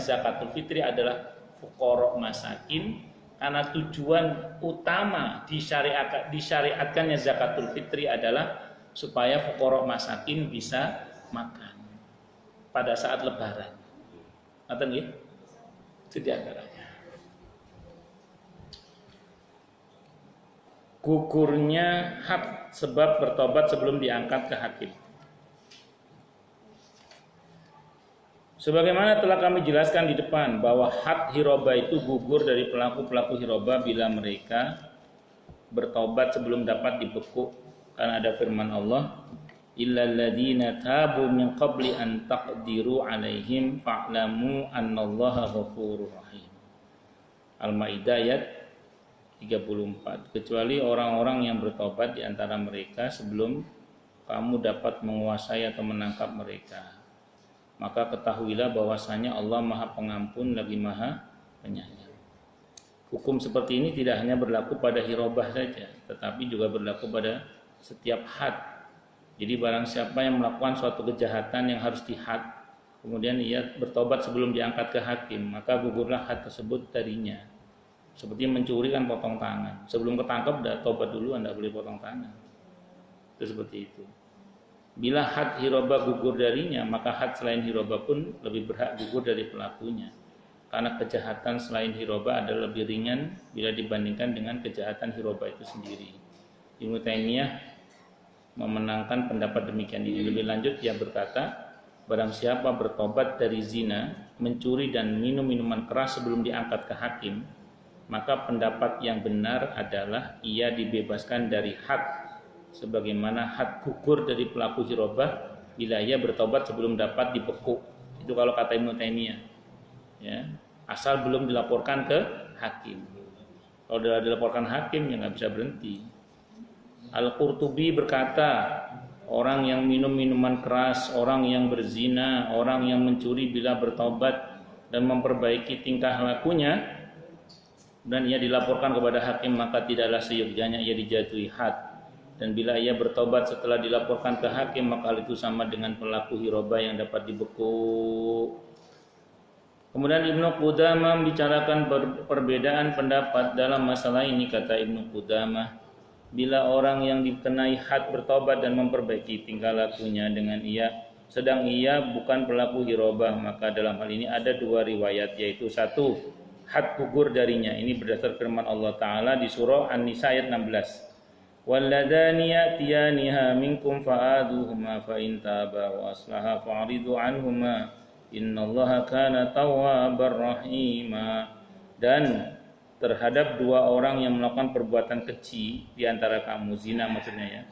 zakatul fitri adalah fuqara masakin, karena tujuan utama disyariatkannya zakatul fitri adalah supaya fuqara masakin bisa makan pada saat lebaran. Ngoten nggih? Itu di antaranya. Gugurnya hak sebab bertobat sebelum diangkat ke hakim. Sebagaimana telah kami jelaskan di depan bahwa hak hirobah itu gugur dari pelaku-pelaku hirobah bila mereka bertobat sebelum dapat dibekuk, karena ada firman Allah, illal ladzina tabu min qabli an taqdiru alaihim fa'lamu annallaha ghafurur rahim. Al-Maidah ayat 34. Kecuali orang-orang yang bertobat di antara mereka sebelum kamu dapat menguasai atau menangkap mereka, maka ketahuilah bahwasanya Allah Maha Pengampun lagi Maha Penyayang. Hukum seperti ini tidak hanya berlaku pada hirobah saja, tetapi juga berlaku pada setiap had. Jadi barang siapa yang melakukan suatu kejahatan yang harus dihad, kemudian ia bertobat sebelum diangkat ke hakim, maka gugurlah had tersebut darinya. Seperti mencuri kan potong tangan. Sebelum ketangkep udah tobat dulu, Anda boleh potong tangan. Itu seperti itu. Bila had hirobah gugur darinya, maka had selain hirobah pun lebih berhak gugur dari pelakunya. Karena kejahatan selain hirobah adalah lebih ringan bila dibandingkan dengan kejahatan hirobah itu sendiri. Ibnu Taimiyah memenangkan pendapat demikian ini. Lebih lanjut ia berkata, barang siapa bertobat dari zina, mencuri dan minum minuman keras sebelum diangkat ke hakim, maka pendapat yang benar adalah ia dibebaskan dari had, sebagaimana had gugur dari pelaku hirobah bila ia bertobat sebelum dapat dibekuk. Itu kalau kata Ibnu Taimiyah, ya, asal belum dilaporkan ke hakim. Kalau sudah dilaporkan hakim, ya nggak bisa berhenti. Al-Qurtubi berkata, orang yang minum minuman keras, orang yang berzina, orang yang mencuri bila bertobat dan memperbaiki tingkah lakunya, dan ia dilaporkan kepada hakim, maka tidaklah seyogyanya ia dijatuhi had. Dan bila ia bertobat setelah dilaporkan ke hakim, maka hal itu sama dengan pelaku hirobah yang dapat dibekuk. Kemudian Ibnu Qudamah membicarakan perbedaan pendapat dalam masalah ini. Kata Ibnu Qudamah, bila orang yang dikenai had bertobat dan memperbaiki tingkah lakunya dengan sedang ia bukan pelaku hirobah, maka dalam hal ini ada dua riwayat, yaitu satu, had gugur darinya. Ini berdasar firman Allah Ta'ala di surah An-Nisa ayat 16. Walladani ya'tiyaniha minkum fa'aduhuma fa'in taba wa aslaha fa'aridu anhuma innallaha kana tawwabar rahima. Dan terhadap dua orang yang melakukan perbuatan keji di antara kamu, zina maksudnya ya,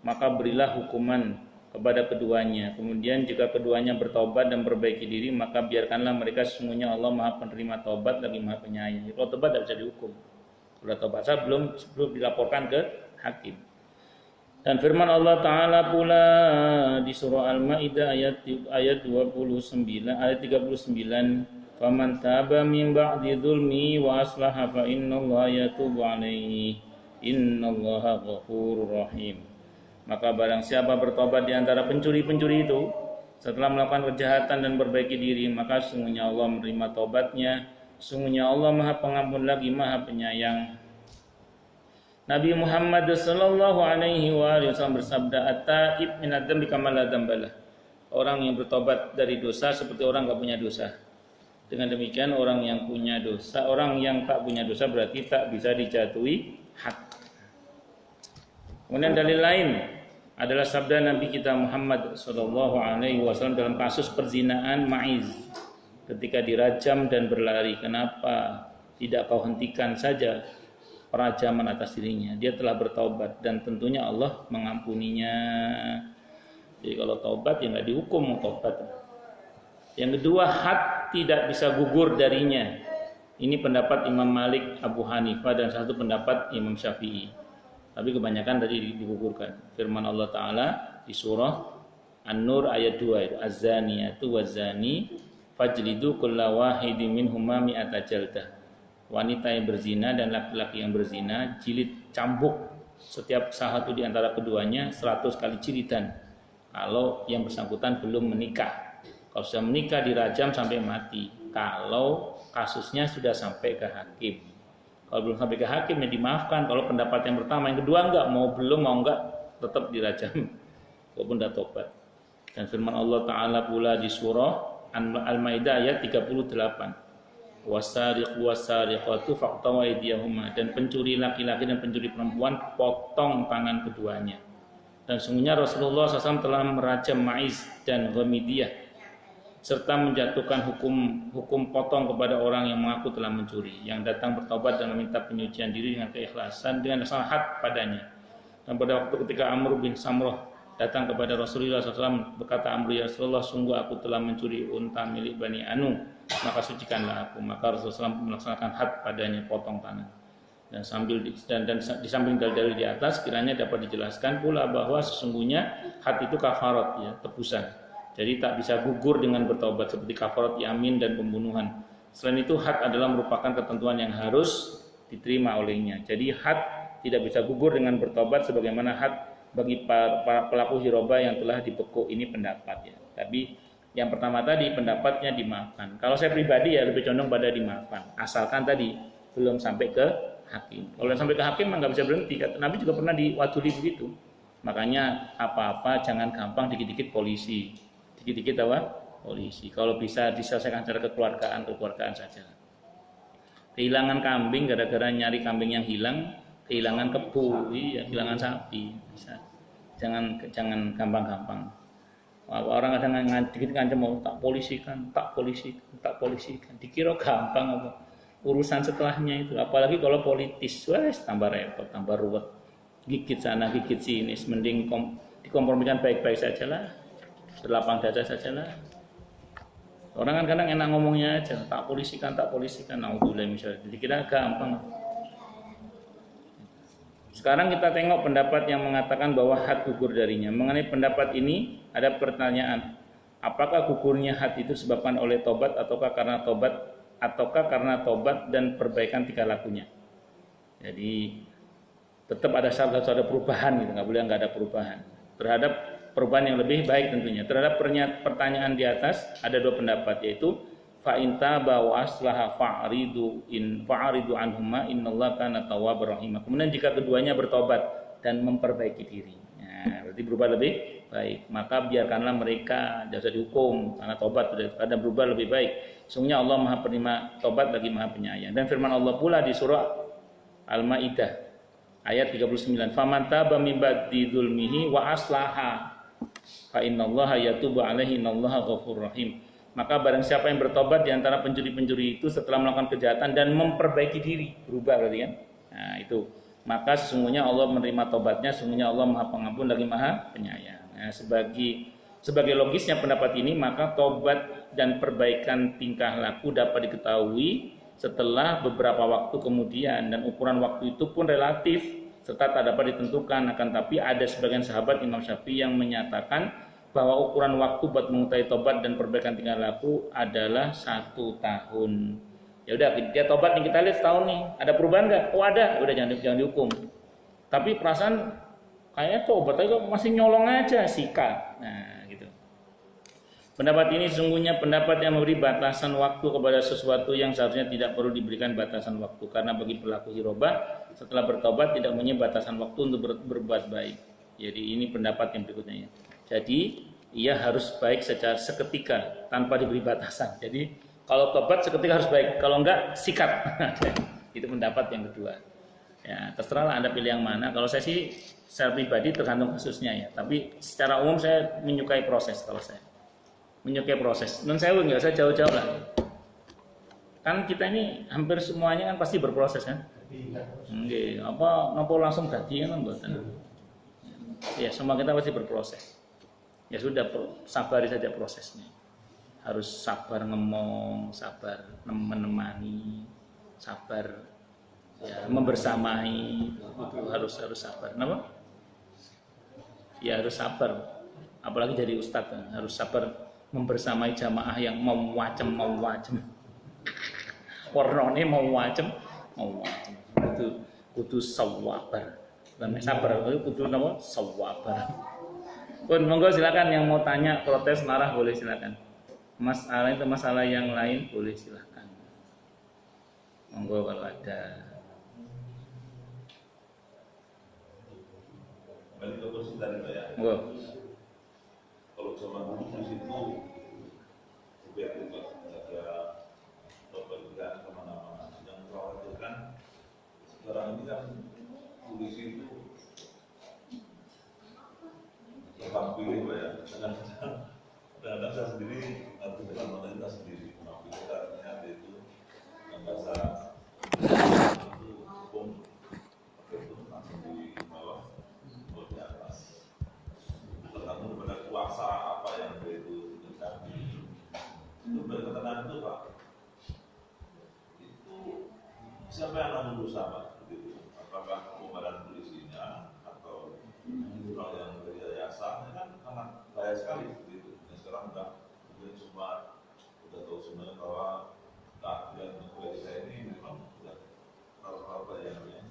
maka berilah hukuman kepada keduanya. Kemudian jika keduanya bertobat dan perbaiki diri, maka biarkanlah mereka, sesungguhnya Allah Maha Penerima taubat lagi Maha Penyayang. Kalau tobat tidak bisa dihukum. Kalau tobat belum dilaporkan ke hakim. Dan firman Allah Ta'ala pula di surah Al-Maidah ayat 29 ayat 39, faman taba min ba'di dzulmi wa aslaha fa innallaha yatubu 'alaihi innallaha ghafurur rahim. Maka barang siapa bertobat di antara pencuri-pencuri itu setelah melakukan kejahatan dan perbaiki diri, maka sesungguhnya Allah menerima taubatnya. Sesungguhnya Allah Maha Pengampun lagi Maha Penyayang. Nabi Muhammad sallallahu alaihi wasallam bersabda, at-taib min adz-dzambi kama la dzambalah. Orang yang bertobat dari dosa seperti orang enggak punya dosa. Dengan demikian orang yang punya dosa, orang yang tak punya dosa berarti tak bisa dijatuhi had. Kemudian dalil lain adalah sabda Nabi kita Muhammad sallallahu alaihi wasallam dalam kasus perzinaan Ma'iz ketika dirajam dan berlari, kenapa tidak kau hentikan saja perajaman atas dirinya? Dia telah bertaubat dan tentunya Allah mengampuninya. Jadi kalau taubat ya nggak dihukum mau taubat. Yang kedua, had tidak bisa gugur darinya. Ini pendapat Imam Malik, Abu Hanifah, dan satu pendapat Imam Syafi'i. Tapi kebanyakan tadi digugurkan. Firman Allah Ta'ala di surah An-Nur ayat 2 itu, Az-zaniyatu waz-zani fajlidu kulla wahidin minhuma mi'ata jaldah. Wanita yang berzina dan laki-laki yang berzina jilid cambuk setiap satu di antara keduanya 100 kali jilidan. Kalau yang bersangkutan belum menikah. Kalau sudah menikah dirajam sampai mati. Kalau kasusnya sudah sampai ke hakim. Kalau belum sampai ke hakim ya dimaafkan. Kalau pendapat yang pertama, yang kedua enggak, mau enggak tetap dirajam. Walaupun sudah tobat. Dan firman Allah Ta'ala pula di surah Al-Maidah ayat 38. Wasariqu wasariqatu faqtaw aydiyahuma, dan pencuri laki-laki dan pencuri perempuan potong tangan keduanya. Dan sungguhnya Rasulullah SAW telah merajam Ma'iz dan Ghamidiyah serta menjatuhkan hukum potong kepada orang yang mengaku telah mencuri, yang datang bertobat dan meminta penyucian diri dengan keikhlasan dengan dasar had padanya. Dan pada waktu ketika Amr bin Samrah datang kepada Rasulullah SAW, berkata Amr, ya Rasulullah, sungguh aku telah mencuri unta milik Bani Anu, maka sucikanlah aku. Maka Rasulullah SAW melaksanakan had padanya, potong tangan. Dan di samping dalil di atas, kiranya dapat dijelaskan pula bahwa sesungguhnya had itu kafarat, ya, tebusan. Jadi tak bisa gugur dengan bertaubat seperti kafarat yamin dan pembunuhan. Selain itu, had adalah merupakan ketentuan yang harus diterima olehnya. Jadi had tidak bisa gugur dengan bertaubat sebagaimana had bagi para pelaku hiroba yang telah dibekuk. Ini pendapat, ya. Tapi yang pertama tadi pendapatnya dimaafkan. Kalau saya pribadi ya lebih condong pada dimaafkan. Asalkan tadi belum sampai ke hakim. Kalau sampai ke hakim nggak bisa berhenti. Nabi juga pernah diwaduli begitu. Makanya apa-apa jangan gampang dikit-dikit polisi. Dikit-dikit apa? Polisi. Kalau bisa diselesaikan secara kekeluargaan saja. Kehilangan kambing gara-gara nyari kambing yang hilang, kehilangan kebu, iya, kehilangan sapi, bisa. Jangan gampang-gampang. Orang kadang dikit ngancam mau tak polisikan. Dikira gampang apa? Urusan setelahnya itu, apalagi kalau politis, wes tambah repot, tambah ruwet. Gigit sana, gigit sini, mending dikompromikan baik-baik saja lah. Berlapang dada saja lah. Orang kan kadang enak ngomongnya aja, tak polisikan. Naudzubillah misalnya. Dikira gampang. Sekarang kita tengok pendapat yang mengatakan bahwa had gugur darinya. Mengenai pendapat ini ada pertanyaan. Apakah gugurnya had itu disebabkan oleh tobat ataukah karena tobat dan perbaikan tingkah lakunya? Jadi tetap ada syarat perubahan gitu, nggak boleh nggak ada perubahan. Terhadap perubahan yang lebih baik tentunya. Terhadap pertanyaan di atas ada dua pendapat, yaitu fa in taba wa aslaha fa'ridu anhuma innallaha kana tawwabur rahim. Kemudian jika keduanya bertobat dan memperbaiki diri, nah, berarti berubah lebih baik, maka biarkanlah mereka, jangan usah dihukum karena tobat dan berubah lebih baik. Sungguhnya Allah Maha Penerima tobat lagi Maha Penyayang. Dan firman Allah pula di surah Al-Maidah ayat 39, faman taba min ba'di dzulmihi wa aslaha fa innallaha yatubu alaihi innallaha ghafurur rahim. Maka barang siapa yang bertobat di antara pencuri-pencuri itu setelah melakukan kejahatan dan memperbaiki diri, berubah berarti kan? Nah, itu. Maka sesungguhnya Allah menerima tobatnya, sesungguhnya Allah Maha Pengampun lagi Maha Penyayang. Nah, sebagai logisnya pendapat ini, maka tobat dan perbaikan tingkah laku dapat diketahui setelah beberapa waktu kemudian, dan ukuran waktu itu pun relatif serta tak dapat ditentukan. Akan tapi ada sebagian sahabat Imam Syafi'i yang menyatakan bahwa ukuran waktu buat mengetahui tobat dan perbaikan tingkah laku adalah 1 tahun. Ya udah, dia tobat nih, kita lihat setahun nih, ada perubahan nggak? Oh ada, udah jangan dihukum. Tapi perasaan kayaknya tobat tapi kok masih nyolong aja, sikat. Nah gitu. Pendapat ini sesungguhnya pendapat yang memberi batasan waktu kepada sesuatu yang seharusnya tidak perlu diberikan batasan waktu, karena bagi pelaku hirobah setelah bertobat tidak punya batasan waktu untuk berbuat baik. Jadi ini pendapat yang berikutnya ya. Jadi ia harus baik secara seketika tanpa diberi batasan. Jadi kalau tobat seketika harus baik, kalau enggak sikat. Itu pendapat yang kedua. Ya, terserahlah Anda pilih yang mana. Kalau saya sih secara pribadi tergantung kasusnya ya. Tapi secara umum saya menyukai proses kalau saya. menyukai proses. Non sewu nggak usah jauh-jauh lah. Kan kita ini hampir semuanya kan pasti berproses kan. Nggih, apa nopo langsung dadi kan mboten. Ya, semua kita pasti berproses. Ya sudah, sabari saja prosesnya. Harus sabar ngomong, sabar menemani, sabar ya membersamai, itu harus sabar. Kenapa? Ya harus sabar. Apalagi jadi ustadz harus sabar membersamai jamaah yang mau wacem. Warnane mau wacem. Itu kudu sawabar. Dan sabar itu kudu napa? Sawabar. Pun monggo silakan yang mau tanya, protes, marah boleh silakan. Masalah yang lain boleh silakan. Monggo kalau ada. Balik ke kursi tadi Pak ya. Monggo. Kalau zaman dulu di situ biar juga ada perbedaan kemana-mana. Yang mengkhawatirkan sekarang ini kan polisi itu tebang pilih Pak ya. Kadang-kadang saya sendiri nanti dengan pemerintah sendiri tebang pilih artinya itu yang bahasa itu hukum itu langsung di bawah atau di atas. Tergantung pada kuasa apa yang itu terjadi. Itu berkaitan itu Pak. Itu siapa yang akan berusaha Pak? Begitu. Apakah komandan polisinya atau orang yang dari yayasan? Kan sangat bahaya sekali begitu. Dan sekarang mungkin semua sudah tahu sebenarnya bahwa keahlian polisi ini memang sudah hal-hal bayarnya.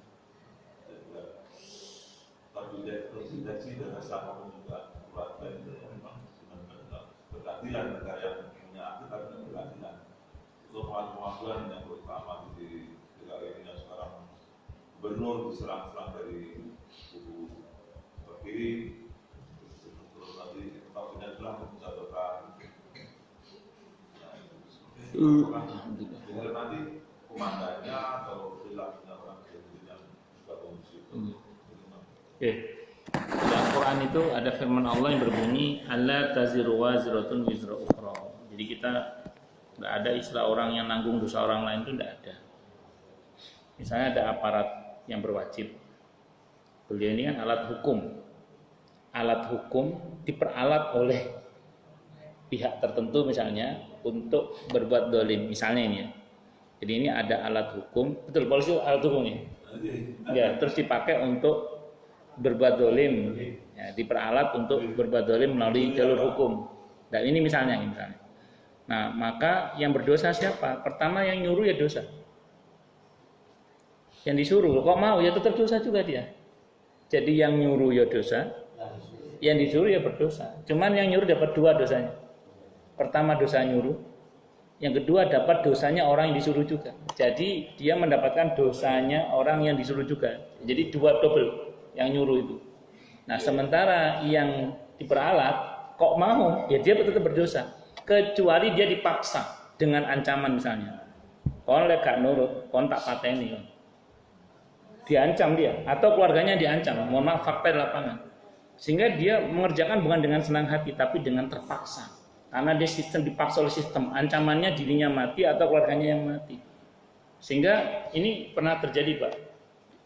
Tapi deteksi dan rasa maupun juga keluarga itu memang sebenarnya berkeadilan negara yang punya aktif tapi berkeadilan. Untuk pengakuan yang terutama di negara ini yang sekarang gubernur diserang-serang dari kubu kiri, terus nanti tahunya bilang bisa bertahan. Dengar nanti komandannya atau perilakunya orang yang juga kondisi. Oke. Di Al-Quran itu ada firman Allah yang berbunyi alla taziru waziratun wizra ukhra. Jadi kita nggak ada istilah orang yang nanggung dosa orang lain, itu nggak ada. Misalnya ada aparat yang berwajib, beliau ini kan alat hukum diperalat oleh pihak tertentu misalnya untuk berbuat dolim, misalnya ini ya. Jadi ini ada alat hukum, betul, polisi alat hukum ya. Ya, terus dipakai untuk berbuat dolim, ya, diperalat untuk berbuat dolim melalui jalur hukum. Dan ini misalnya. Nah, maka yang berdosa siapa? Pertama yang nyuruh ya dosa. Yang disuruh, kok mau ya tetap dosa juga dia. Jadi yang nyuruh ya dosa, yang disuruh ya berdosa. Cuman yang nyuruh dapat dua dosanya. Pertama dosa nyuruh, yang kedua dapat dosanya orang yang disuruh juga. Jadi dia mendapatkan dosanya orang yang disuruh juga. Jadi dua double yang nyuruh itu. Nah, sementara yang diperalat kok mau, ya dia tetap berdosa. Kecuali dia dipaksa dengan ancaman misalnya. Kon lek gak nurut, kon tak pateni. Diancam dia atau keluarganya diancam, mohon maaf fakta di lapangan. Sehingga dia mengerjakan bukan dengan senang hati tapi dengan terpaksa. Karena dia sistem dipaksa oleh sistem, ancamannya dirinya mati atau keluarganya yang mati. Sehingga ini pernah terjadi, Pak.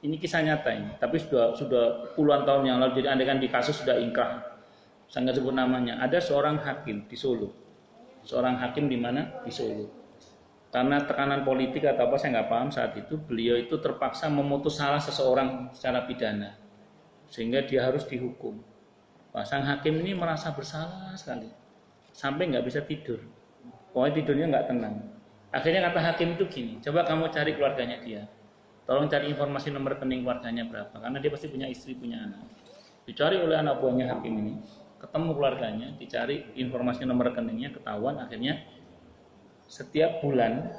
Ini kisah nyata ini, tapi sudah puluhan tahun yang lalu. Jadi andai kan di kasus sudah ingkrah, saya nggak sebut namanya. Ada seorang hakim di Solo, seorang hakim di mana? Di Solo. Karena tekanan politik atau apa saya nggak paham saat itu, beliau itu terpaksa memutus salah seseorang secara pidana, sehingga dia harus dihukum. Sang hakim ini merasa bersalah sekali, sampai nggak bisa tidur. Pokoknya tidurnya nggak tenang. Akhirnya kata hakim itu gini, coba kamu cari keluarganya dia. Tolong cari informasi nomor rekening keluarganya berapa, karena dia pasti punya istri, punya anak. Dicari oleh anak buahnya hakim ini, ketemu keluarganya, dicari informasi nomor rekeningnya, ketahuan. Akhirnya setiap bulan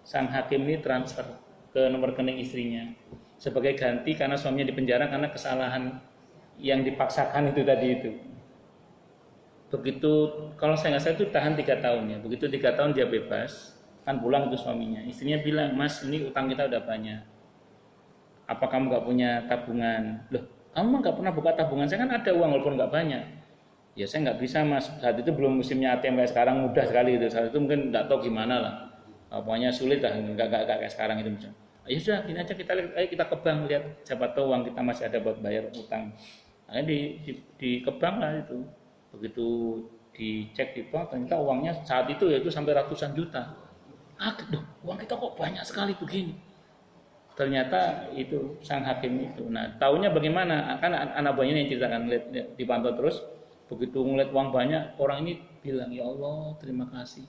sang hakim ini transfer ke nomor rekening istrinya sebagai ganti karena suaminya dipenjara karena kesalahan yang dipaksakan itu tadi itu. Begitu, kalau saya nggak salah itu tahan 3 tahun ya. Begitu 3 tahun dia bebas, kan pulang itu suaminya. Istrinya bilang, Mas, ini utang kita udah banyak. Apa kamu nggak punya tabungan? Loh, kamu nggak pernah buka tabungan? Saya kan ada uang walaupun nggak banyak. Ya saya nggak bisa mas, saat itu belum musimnya ATM kayak sekarang, mudah sekali itu. Saat itu mungkin nggak tahu gimana lah, pokoknya sulit lah, nggak kayak sekarang itu misalnya. Ayo sudah, gini aja kita lihat, ayo kita ke bank lihat, siapa tahu uang kita masih ada buat bayar utang. Nah, di ke bank lah itu, begitu dicek di bank ternyata uangnya saat itu yaitu sampai ratusan juta. Aduh, uang kita kok banyak sekali begini. Ternyata itu sang hakim itu. Nah, taunya bagaimana? Kan anak buahnya yang ceritakan, lihat, dipantau terus. Begitu ngeliat uang banyak, orang ini bilang, ya Allah terima kasih.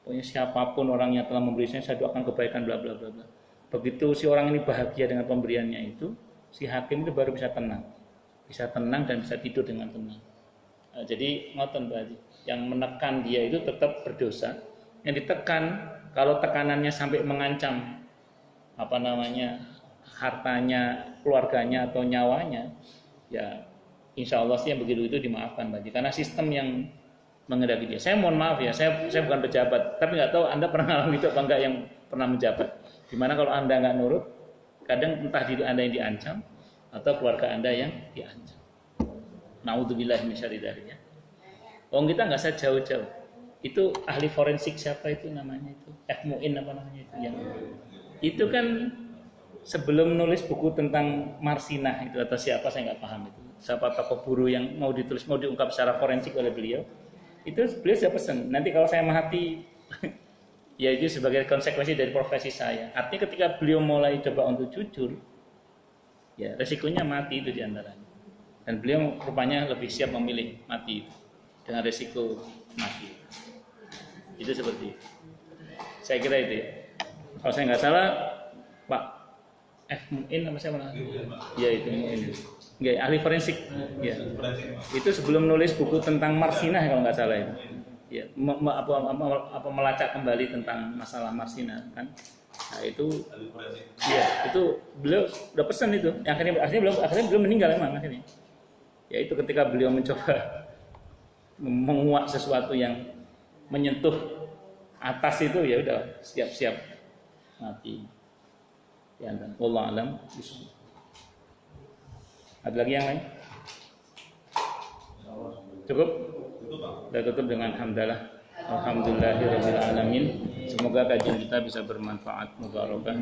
Pokoknya siapapun orang yang telah memberi saya doakan kebaikan bla bla bla bla. Begitu si orang ini bahagia dengan pemberiannya itu, si hakim itu baru bisa tenang dan bisa tidur dengan tenang. Nah, jadi ngoten Pak Haji, yang menekan dia itu tetap berdosa. Yang ditekan kalau tekanannya sampai mengancam hartanya, keluarganya atau nyawanya, ya insya Allah sih yang begitu itu dimaafkan Pak Haji, karena sistem yang mengendaki dia. Saya mohon maaf ya, saya bukan pejabat, tapi nggak tahu Anda pernah ngalamin itu apa enggak yang pernah menjabat. Dimana kalau Anda nggak nurut, kadang entah diri Anda yang diancam atau keluarga Anda yang diancam. Naudzubillah min syarri dzalik ya. Kita nggak usah jauh-jauh. Itu ahli forensik siapa itu namanya itu? Muin apa namanya itu yang itu kan sebelum nulis buku tentang Marsinah itu atau siapa saya nggak paham itu. Siapa tokoh buruh yang mau diungkap secara forensik oleh beliau, itu beliau sudah pesan, nanti kalau saya mati ya itu sebagai konsekuensi dari profesi saya. Artinya ketika beliau mulai coba untuk jujur, ya resikonya mati itu diantaranya. Dan beliau rupanya lebih siap memilih mati itu dengan resiko mati. Itu seperti itu. Saya kira itu ya. Kalau saya nggak salah Pak Muin apa siapa namanya? Ya itu Muin. Nggak, ahli forensik. Ya. Itu sebelum nulis buku tentang Marsinah kalau nggak salah itu. Ya, melacak kembali tentang masalah Marsinah kan. Nah itu, ya itu beliau udah pesan itu. Akhirnya beliau meninggal emang akhirnya. Ya itu ketika beliau mencoba menguak sesuatu yang menyentuh atas itu, ya udah siap-siap mati. Ya, wallahu alam. Ada lagi yang lain? Cukup? Kita tutup dengan hamdalah. Alhamdulillahirabbil alamin. Semoga kajian kita bisa bermanfaat, mubarakah.